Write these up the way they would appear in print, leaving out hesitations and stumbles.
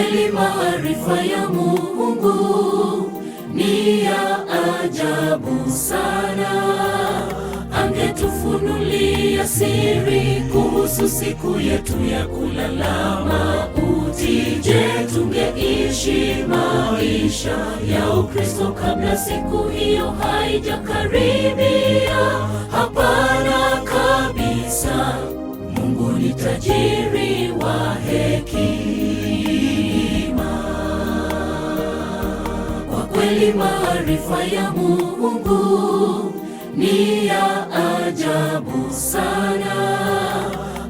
kweli maarifa ya Mungu ni ya ajabu sana. Angetufunulia siri kuhusu siku yetu ya kulala mauti, je, tungeishi maisha ya Ukristo kabla siku hiyo haijakaribia? Hapana kabisa. Mungu ni tajiri wa hekima. Kwa kweli maarifa ya Mungu ni ya ajabu sana.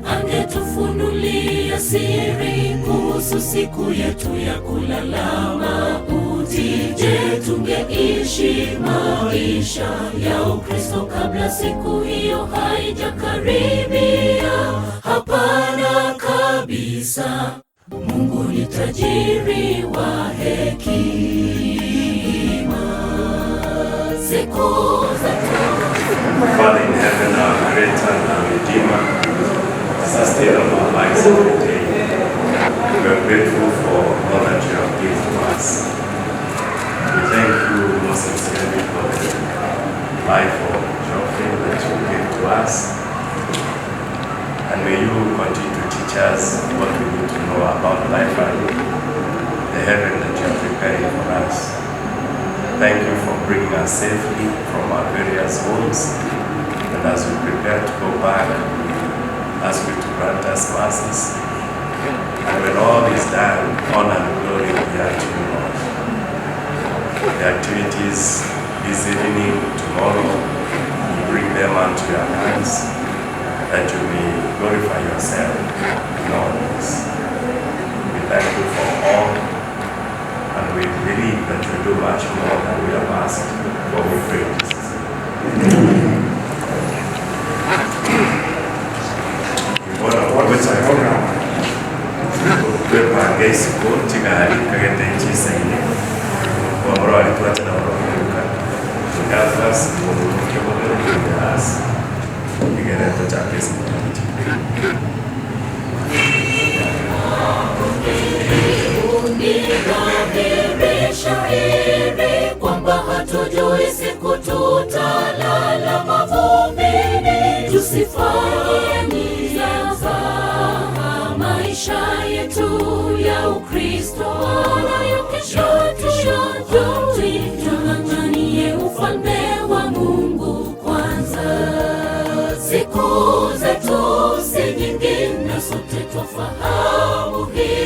Angetufunulia siri kuhusu siku yetu ya kulala mauti, je, tungeishi maisha ya Ukristo kabla siku hiyo haijakaribia? Hapana kabisa. Mungu ni tajiri wa hekima. Siku Father in heaven, our Creator and our Redeemer, sustainer of our lives every day, we are grateful for all that you have given to us. We thank you most sincerely for the life of Geoffrey that you gave to us. And may you continue to teach us what we need to know about life and the heaven that you are preparing for us. Thank you for bringing us safely from our various homes. And as we prepare to go back, ask you to grant us mercies. And when all is done, honor and glory be unto you, Lord. The activities this evening, tomorrow, you bring them unto your hands, that you may glorify yourself in all this. We thank you for all, and we believe that you do much more than we have asked, for we pray in Jesus' name. Shairi kwamba hatujui siku tutalala mavumbini, tusifanye niaba maisha yetu ya Ukristo nayo kesho tung'ang'anie ufalme wa Mungu kwanza. Siku zetu si nyingi na sote twafahamu hili.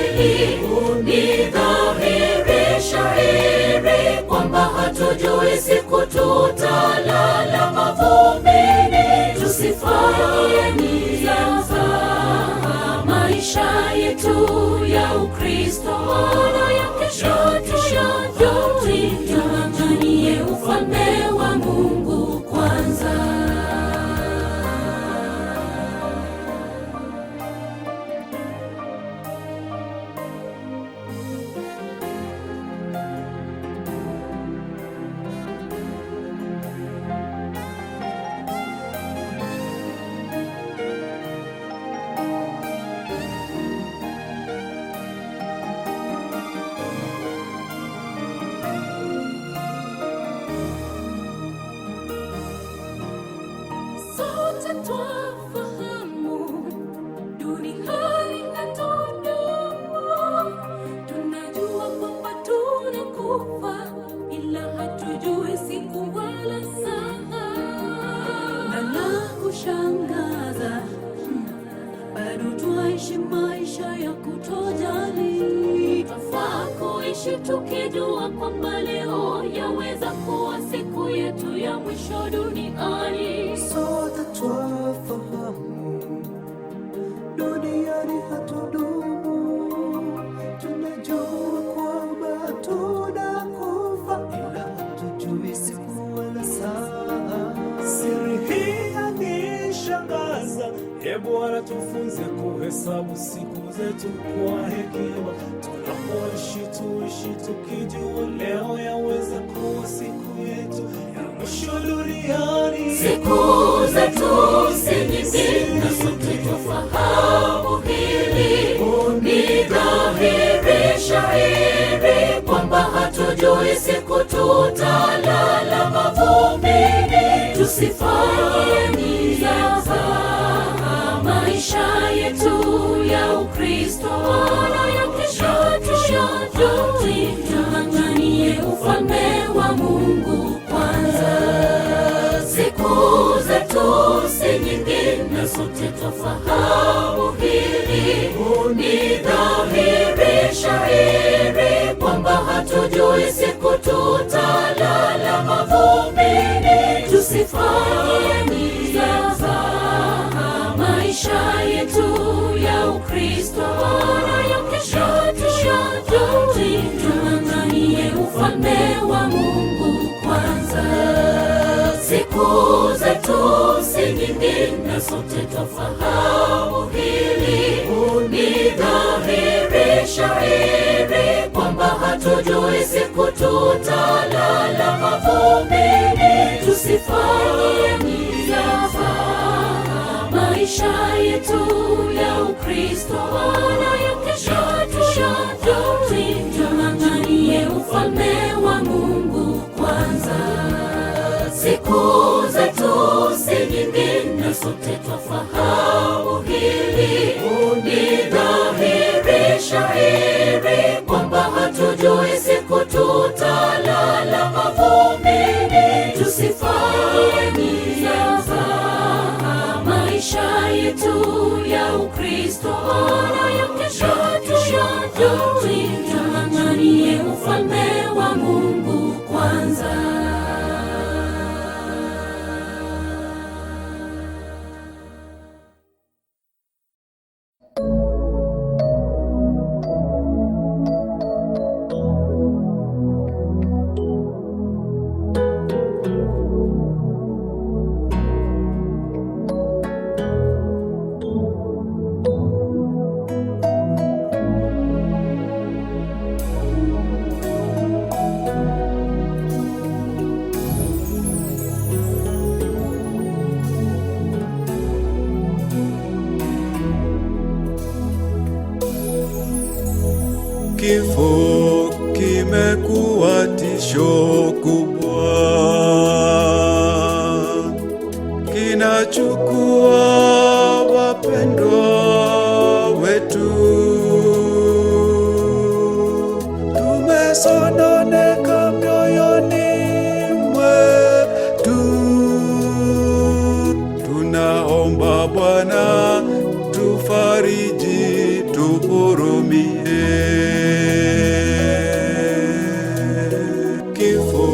Ni dhahiri shairi kwamba hatujui siku tutalala mavumbini, tusifanye niaba maisha yetu ya Ukristo nayo kesho tung'ang'anie ufalme wa Mungu kwanza. Sote twafahamu duniani hatudumu, tunajua kwamba tunakufa, ila hatujui siku wala saa. Na la kushangaza, bado twaishi maisha ya kutojali. Twafaa kuishi tukijua kwamba leo yaweza kuwa siku yetu ya mwisho duniani. Sote twafahamu duniani hatudumu, tunajua kwamba tunakufa, ila hatujui siku wala saa. Siri hii yanishangaza, Bwana tufunze kuhesabu siku zetu kwa hekima. Tunapoishi tuishi tukijua leo yaweza kuwa siku yetu ya mwisho duniani. Siku zetu si nyingi na sote twafahamu hili. Ni dhahiri shairi dhahiri kwamba hatujui siku tutalala mavumbini. Tusifanye mizaha maisha yetu ya Ukristo, wala ya kesho tung'ang'anie ufalme wa Mungu kwanza. Siku zetu si nyingi na sote twafahamu hili. Ni dhahiri shahiri kwamba hatujui siku tutalala mavumbini. Tusifanye mizaha maisha yetu ya Ukristo, wala ya kesho tung'ang'anie ufalme wa Mungu kwanza. Siku zetu si nyingi na sote twafahamu hili. Ni dhahiri shahiri kwamba hatujui siku tutalala mavumbini. Tusifanye mizaha maisha yetu ya Ukristo, wala ya kesho tung'ang'anie ufalme wa Mungu kwanza. Siku zetu si nyingi na sote twafahamu hili. Ni dhahiri shahiri kwamba hatujui siku tutalala mavumbini. Tusifanye mizaha maisha yetu ya Ukristo, wala ya kesho tung'ang'anie ufalme wa Mungu kwanza. Kifo kimekuwa tisho kubwa, kinachukua wapendwa wetu. Tumesononeka mioyoni mwetu, tunaomba Bwana tufariji, tuhurumie. Kifo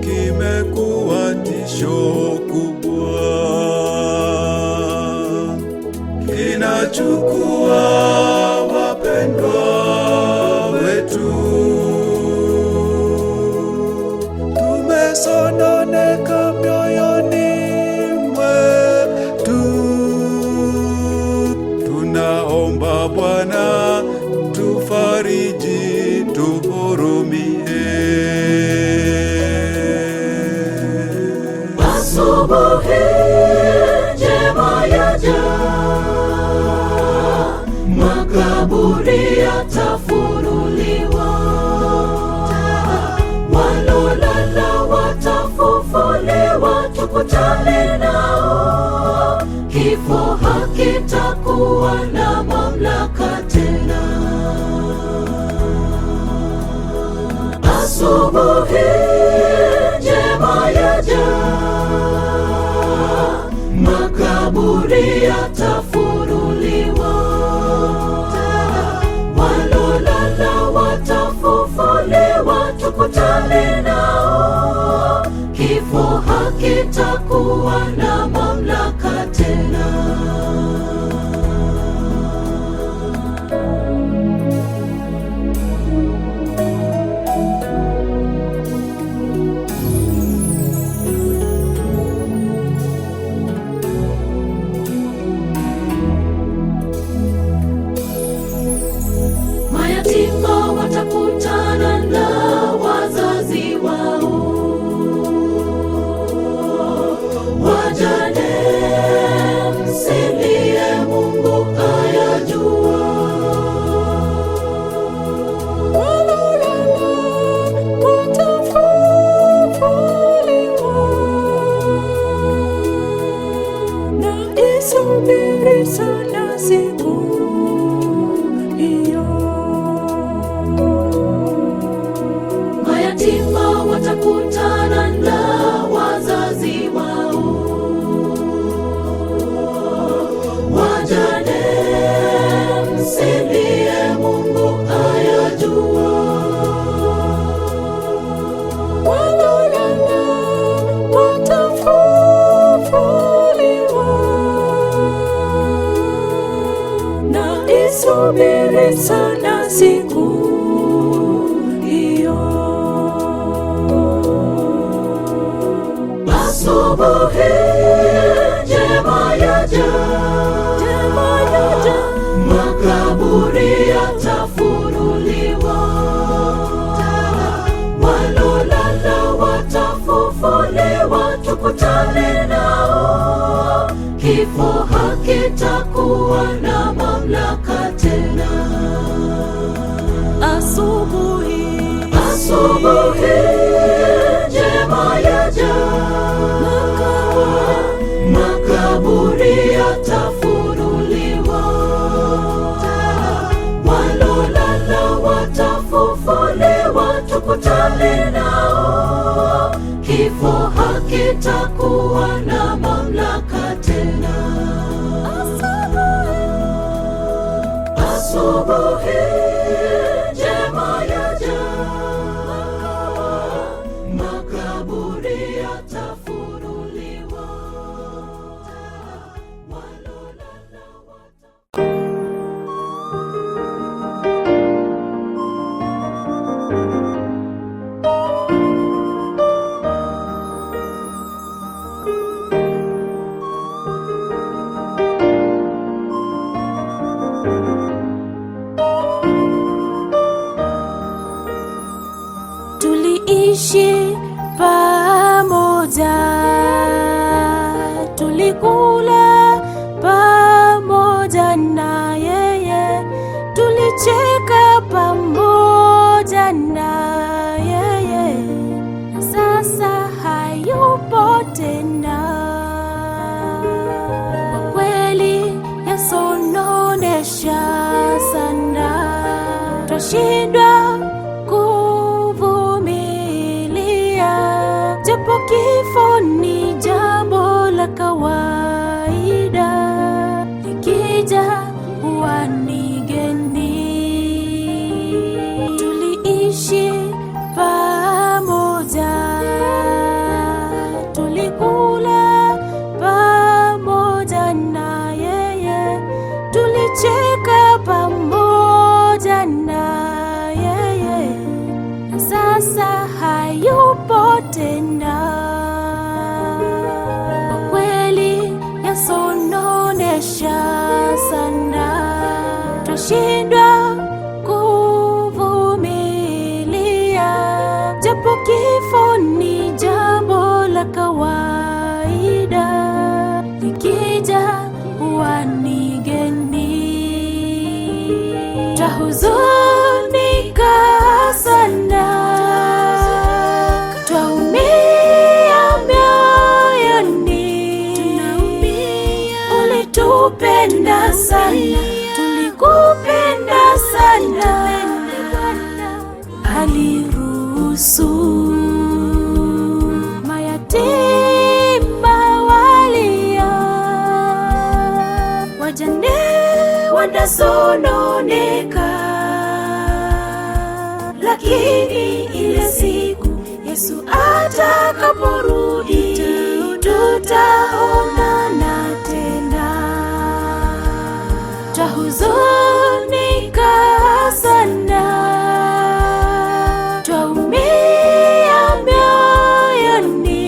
kimekuwa tisho kubwa, kinachukua wapendwa wetu. Tumesononeka mioyoni mwetu, tunaomba Bwana tufariji, tuhurumie. Asubuhi njema yaja, makaburi yatafunuliwa, walolala watafufuliwa, tukutane nao. Kifo hakitakuwa na mamlaka tena. Asubuhi njema yaja, makaburi yatafunuliwa, walolala watafufuliwa, tukutane nao. Kifo hakitakuwa na mamlaka tena. kifo hakitakuwa na mamlaka tena. Asubuhi, asubuhi njema yaja, makaburi yatafunuliwa, walolala watafufuliwa, tukutane nao. Kifo hakitakuwa na mamlaka tena. Asubuhi njema yaja, makaburi yatafunuliwa, walolala tuliishi pamoja, tulikula pamoja na yeye, tulicheka pamoja na yeye, na sasa hayupo tena. Kwa kweli yasononesha sana, twashindwa japo kifo ni jambo la kawaida, likija huwa ni geni. Tuliishi pamoja, tulikula pamoja na yeye, tulicheka pamoja na yeye, na sasa hayupo tena. Kwa kweli yasononesha sana, twashindwa kuvumilia, japo kifo ni jambo la kawaida, likija huwa ni geni. Twahuzunika sana, ulitupenda sana, tulikupenda sana, aliruhusu mayatima walia, wajane wanasononeka, lakini ile siku Yesu atakaporudi, tutaonana tena. Twahuzunika sana, twaumia mioyoni,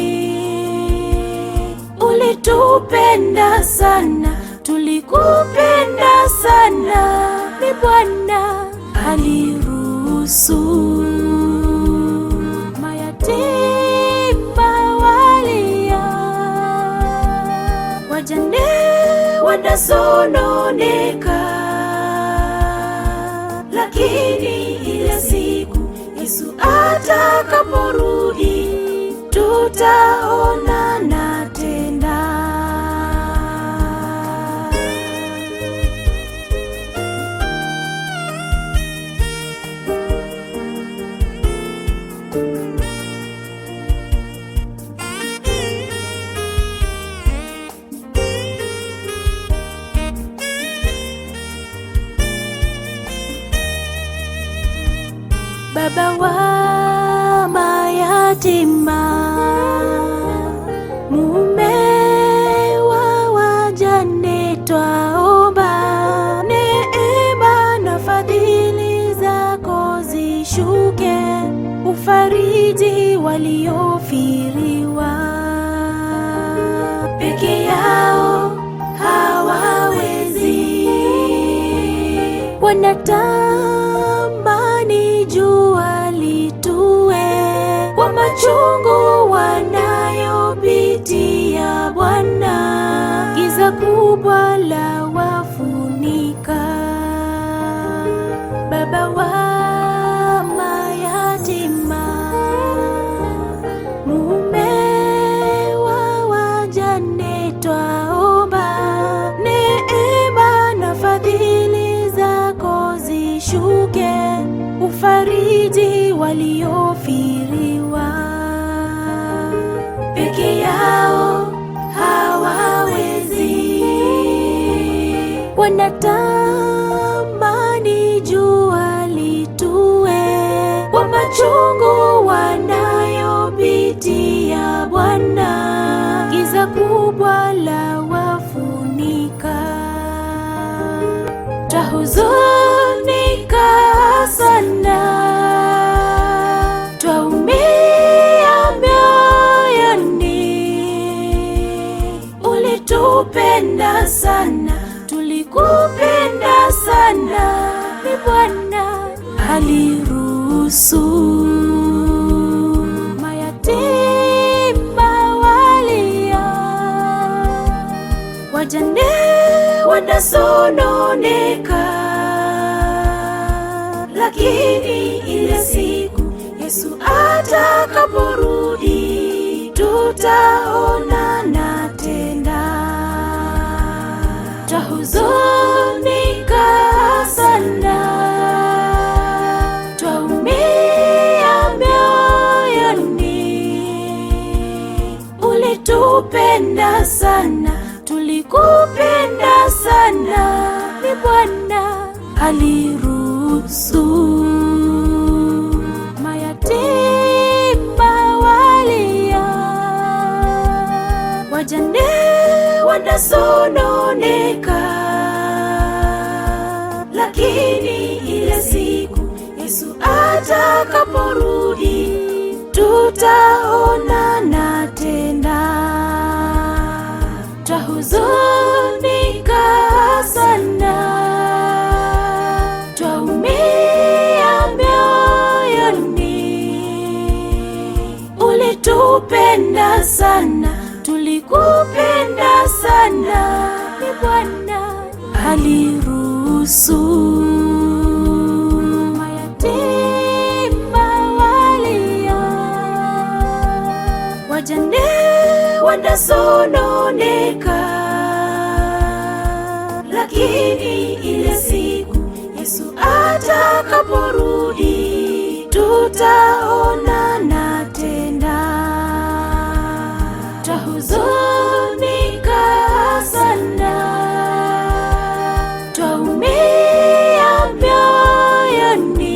ulitupenda sana, tulikupenda sana, ni Bwana aliruhusu mayatima walia, wajane wanasononeka, lakini ile siku Yesu atakaporudi, tutaonana tena. Baba wa mayatima, mume wa wajane, twaomba neema na fadhili zako zishuke, ufariji waliofiriwa, peke yao hawawezi, wanatamani jua litue kwa machungu wanayopitia Bwana, giza kubwa la wafunika. Baba wa mayatima, mume wa wajane, twaomba neema na fadhili zako zishuke, ufariji waliofiriwa. Peke yao hawawezi, wanatamani jua litue kwa machungu wanayopitia. Bwana, giza kubwa la wafunika, twahuzunika sana, twaumia mioyoni. Ulitupenda sana, tulikupenda sana, ni Bwana aliruhusu mayatima walia, wajane wanasononeka. Lakini ile siku Yesu atakaporudi, tutaonana tena. Twahuzunika sana, twaumia mioyoni. Ulitupenda sana, tulikupenda sana, ni Bwana aliruhusu mayatima walia, wajane wanasononeka. Lakini ile siku Yesu atakaporudi, tutaonana tena. Twahuzunika sana, twaumia mioyoni. Ulitupenda sana, tulikupenda sana, ni Bwana aliruhusu mayatima walia, wajane wanasononeka. Lakini ile siku Yesu atakaporudi, tutaonana tena. Twahuzunika sana, twaumia mioyoni.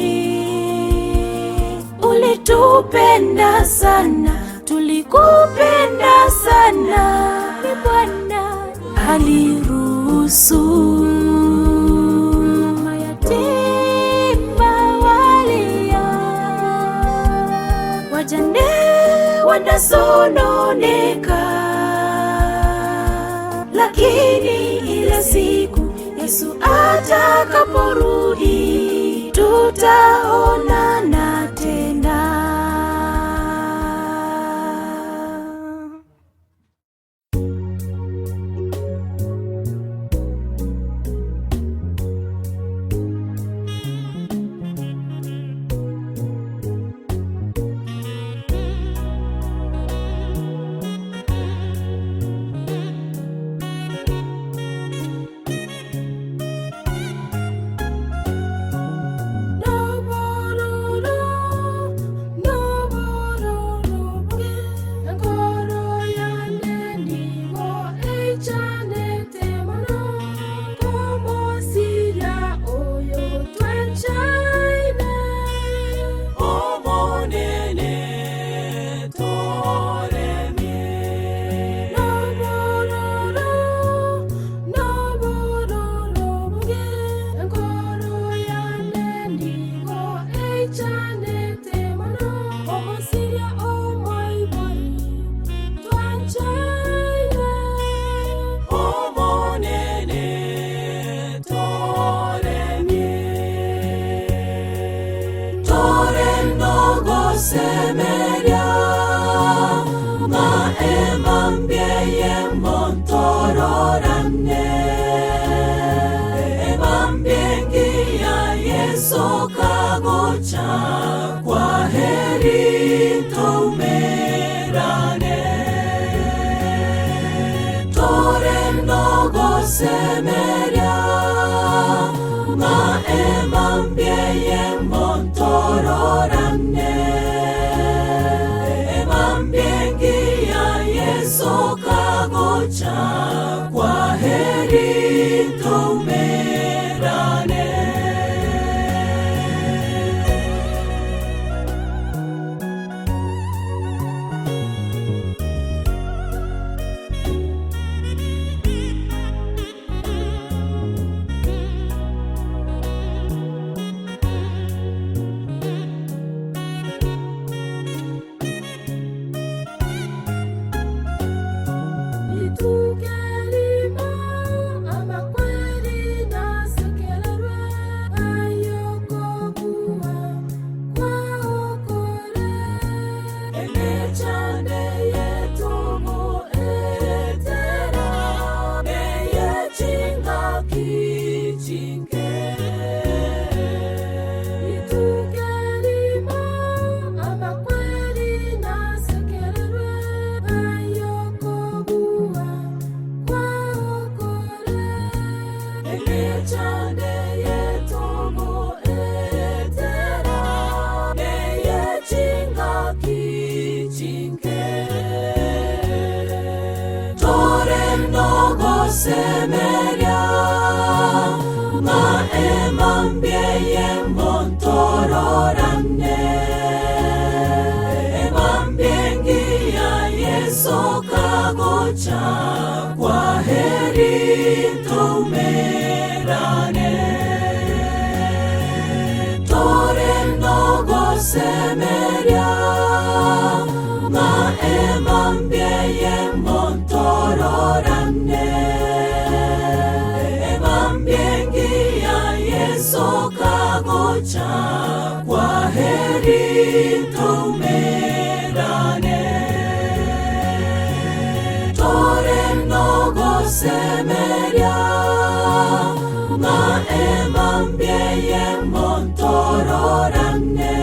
Ulitupenda sana, tulikupenda sana, ni Bwana aliruhusu mayatima walia, wajane wanasononeka. Lakini ile siku Yesu atakaporudi, tutaonana tena. No, no, no. rito merane tore nogo semeria ma emambie montororane emambiengi ya Yesu kagocha kwa heri tumerane. Semeria ma emambie montororane emambiengi ya Yesu kagocha kwa heri tumerane tore nogo semeria ma emambie montororane kagocha kwa heri tumerane tore nogo semeria ma emambie montororane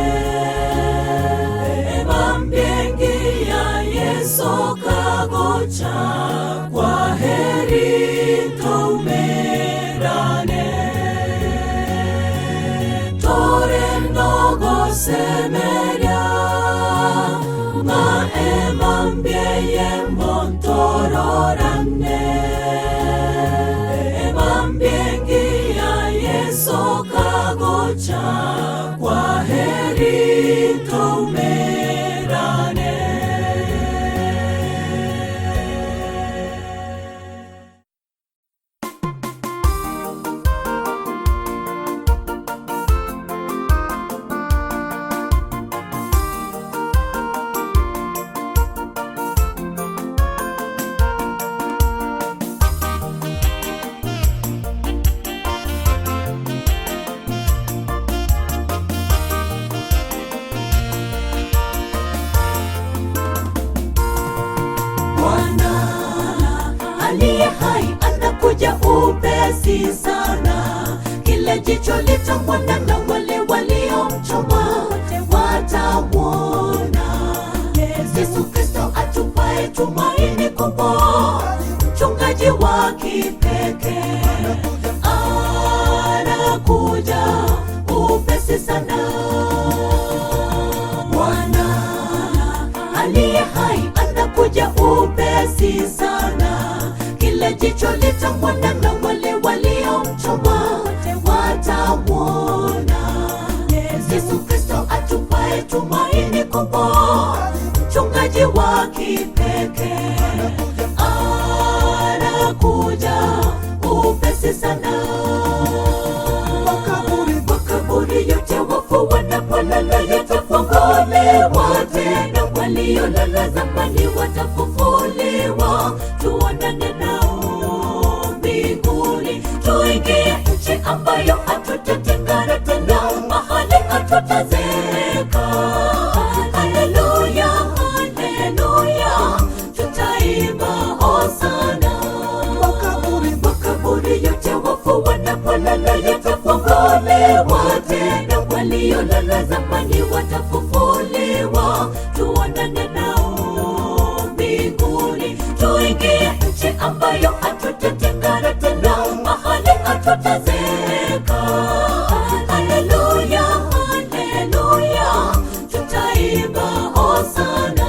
emambiengi ya Yesu kagocha kwa heri tumerane semeria ma emambie montororane emambiengi ya Yesu kagocha kwa heri tumerane. Upesi sana, kile jicho litamwona na wale waliomchoma watamwona. Yesu Kristo atupaye tumaini kubwa, mchungaji wa kipekee anakuja upesi sana. Bwana aliye hai anakuja upesi sana, kile jicho litamwona na wale waliomchoma watamwona. Yesu Kristo atupaye tumaini kubwa, mchungaji wa kipekee anakuja upesi sana. Makaburi yote wafu wanapolala yatafunguliwa tena, waliolala zamani watafufuliwa, tuonane nao mbinguni, tuingie nchi ambayo hatutatengana tena, mahali hatutazeka. Haleluya, haleluya, tutaimba hosana. Makaburi yote wafu wanapolala yatafunguliwa tena, waliolala zamani watafufuliwa, hatutazeeka. Haleluya, haleluya, tutaimba hosana.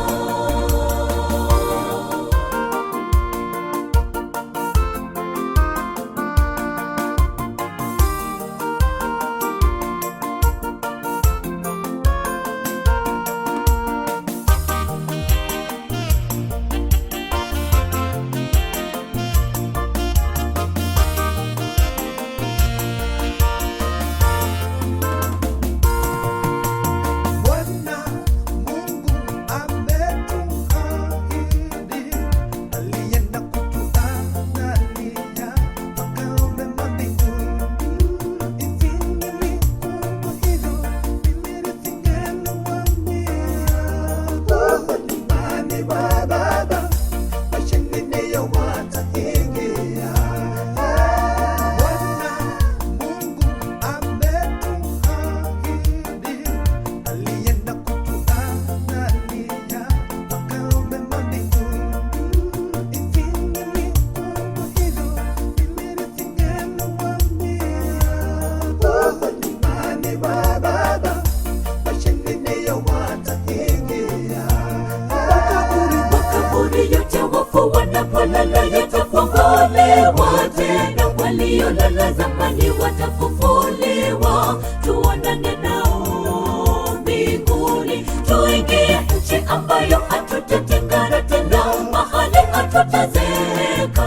Wanapolala yatafunguliwa tena, waliolala zamani watafufuliwa. Tuonane nao mbinguni, tuingie nchi ambayo hatutatengana tena, mahali hatutazeeka.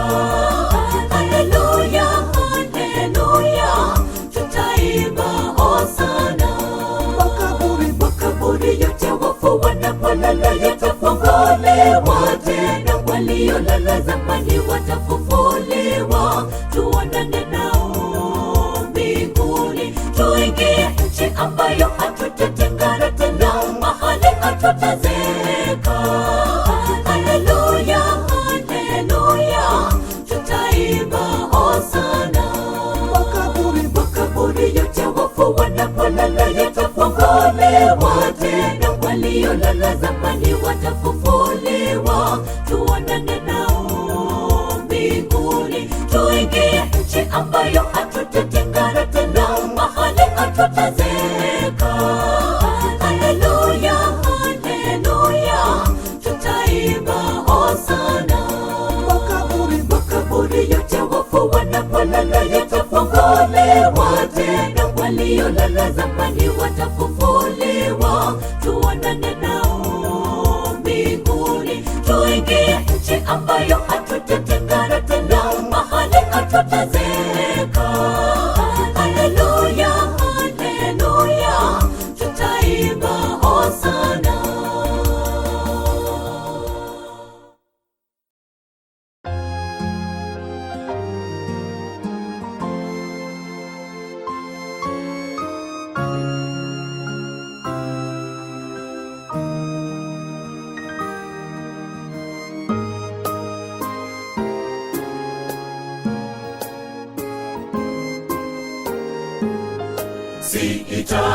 Haleluya, haleluya, tutaimba hosana. Makaburi yote wafu wanapolala yatafunguliwa tena, waliolala zamani watafufuliwa. Tuonane nao mbinguni, tuingie nchi ambayo hatutatengana tena, mahali hatutazeeka. Haleluya, haleluya, tutaimba hosana. Makaburi yote wafu wanapolala yatafunguliwa tena, waliolala zamani watafufuliwa. Tuonane nao mbinguni, tuingie nchi ambayo hatutatengana tena, mahali hatutazeeka. Haleluya, haleluya, tutaimba hosana. Makaburi yote wafu wanapolala yatafunguliwa tena, waliolala zamani watafufuliwa. Tuonane nao mbinguni, tuingie nchi ambayo hatutatengana tena, mahali hatutazeeka. Haleluya, haleluya, tutaimba hosana.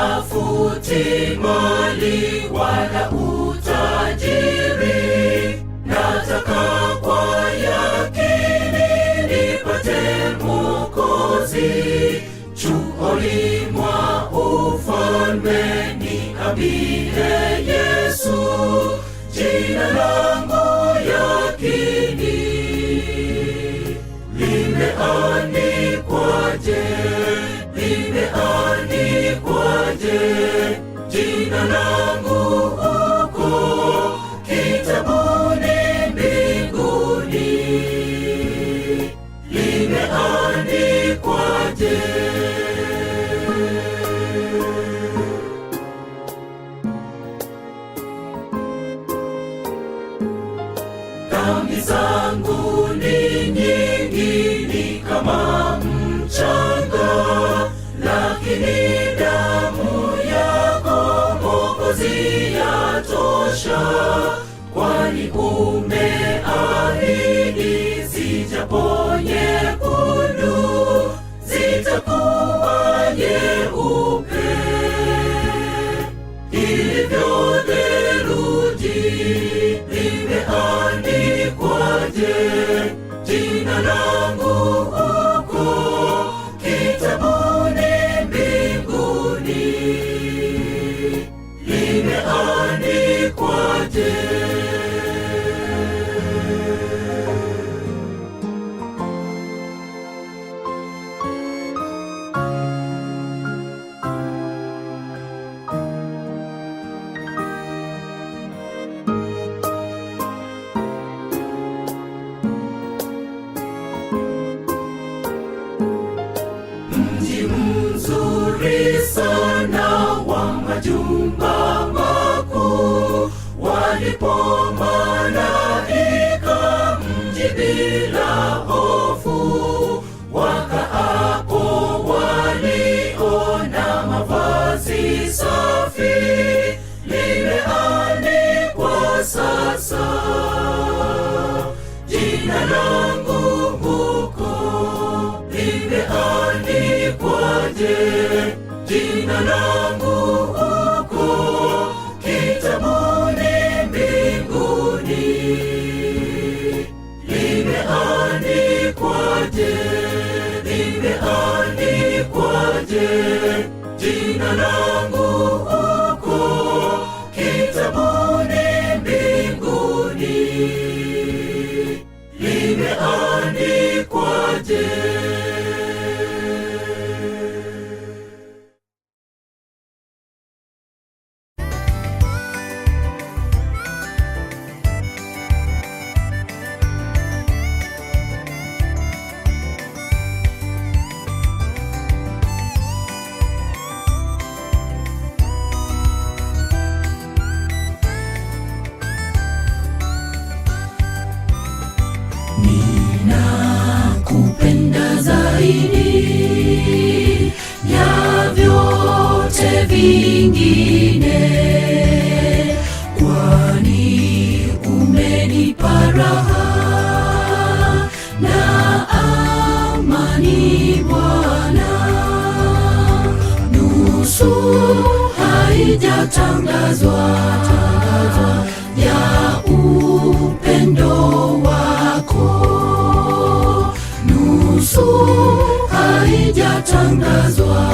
Sitafuti mali wala utajiri, nataka kwa yakini nipate Mwokozi. Chuoni mwa ufalme niambie Yesu, jina langu yakini limeandikwaje? Limeandikwaje jina langu huko kitabuni mbinguni? Limeandikwaje? Dhambi zangu ni nyingi, ni kama mchanga, lakini damu yako Mwokozi yatosha. Kwani umeahidi zijapo nyekundu zitakuwa nyeupe ilivyo theluji. Limeandikwaje jina langu huko kwaje? Mji mzuri sana wa majumba makuu, walipo malaika, mji bila hofu. Wakaapo waliona mavazi safi, limeandikwa sasa jina langu huko. Limeandikwaje jina langu huko kitabuni mbinguni? Limeandikwaje, limeandikwaje jina langu huko kitabuni mbinguni? Limeandikwaje? Ninakupenda zaidi ya vyote vingine, kwani umenipa raha na amani Bwana. Nusu haijatangazwa ya upendo wako, nusu haijatangazwa